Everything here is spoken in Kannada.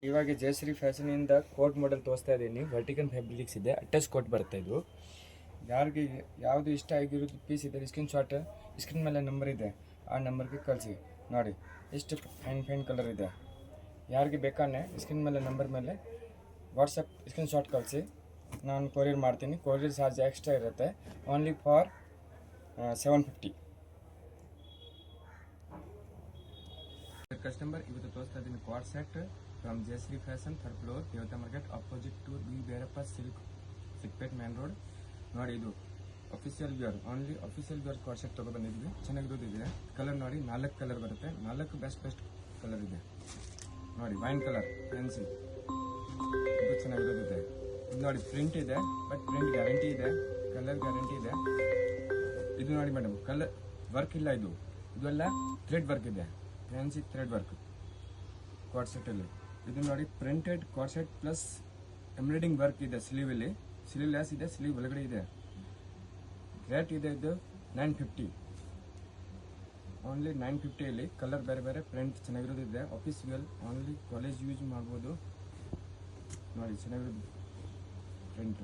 ಇವಾಗ ಜಯಶ್ರೀ ಫ್ಯಾಷನಿಂದ ಕೋಟ್ ಮಾಡೆಲ್ ತೋರಿಸ್ತಾ ಇದ್ದೀನಿ. ವರ್ಟಿಕಲ್ ಫ್ಯಾಬ್ರಿಕ್ಸ್ ಇದೆ, ಅಟ್ಯಾಚ್ ಕೋಟ್ ಬರುತ್ತೆ. ಇದು ಯಾರಿಗೆ ಯಾವುದು ಇಷ್ಟ ಆಗಿರೋದು ಪೀಸ್ ಇದೆ, ಸ್ಕ್ರೀನ್ ಮೇಲೆ ನಂಬರ್ ಇದೆ, ಆ ನಂಬರ್ಗೆ ಕಳಿಸಿ. ನೋಡಿ ಎಷ್ಟು ಫೈನ್ ಕಲರ್ ಇದೆ. ಯಾರಿಗೆ ಬೇಕಾನೆ ಸ್ಕ್ರೀನ್ ಮೇಲೆ ನಂಬರ್ ಮೇಲೆ ವಾಟ್ಸಪ್ ಸ್ಕ್ರೀನ್ಶಾಟ್ ಕಳಿಸಿ, ನಾನು ಕೊರಿಯರ್ ಮಾಡ್ತೀನಿ. ಕೊರಿಯರ್ ಚಾರ್ಜ್ ಎಕ್ಸ್ಟ್ರಾ ಇರುತ್ತೆ, ಓನ್ಲಿ ಫಾರ್ 750. ಕಸ್ಟಮರ್ ಇವತ್ತು ತೋರಿಸ್ತಾ ಇದ್ದೀನಿ quad set from Jayashree Fashion, 3rd floor, Devata market, opposite to B Berappa Chickpet main road. ನೋಡಿ, ಇದು official viewer, only official viewer quad set ತಗೊ ಬಂದಿದ್ವಿ. ಚೆನ್ನಾಗಿರೋದಿದೆ. ಕಲರ್ ನೋಡಿ, 4 ಕಲರ್ ಬರುತ್ತೆ. 4 ಬೆಸ್ಟ್ ಕಲರ್ ಇದೆ. ನೋಡಿ, ವೈನ್ ಕಲರ್ ಪೆನ್ಸಿ, ಇದು ಚೆನ್ನಾಗಿರೋದಿದೆ. ಇದು ನೋಡಿ, ಪ್ರಿಂಟ್ ಇದೆ, ಬಟ್ ಪ್ರಿಂಟ್ ಗ್ಯಾರಂಟಿ ಇದೆ, ಕಲರ್ ಗ್ಯಾರಂಟಿ ಇದೆ. ಇದು ನೋಡಿ ಮೇಡಮ್, ಕಲರ್ ವರ್ಕ್ ಇಲ್ಲ, ಇದೆಲ್ಲ ಥ್ರೆಡ್ ವರ್ಕ್ ಇದೆ, ಫ್ಯಾನ್ಸಿ ಥ್ರೆಡ್ ವರ್ಕ್ ಕ್ವಾಡ್ ಸೆಟ್ಟಲ್ಲಿ. ಇದು ನೋಡಿ, printed quad set plus embroidering work ಇದೆ. ಸ್ಲೀವಲ್ಲಿ ಸ್ಲೀವ್ ಲೆಸ್ ಇದೆ, ಸ್ಲೀವ್ ಒಳಗಡೆ ಇದೆ. ರೇಟ್ ಇದೆ ಇದು 950, ಓನ್ಲಿ 950. ಕಲರ್ ಬೇರೆ ಪ್ರಿಂಟ್ ಚೆನ್ನಾಗಿರೋದಿದೆ. Office wear, only college use ಮಾಡ್ಬೋದು. ನೋಡಿ, ಚೆನ್ನಾಗಿರೋದು ಪ್ರಿಂಟ್.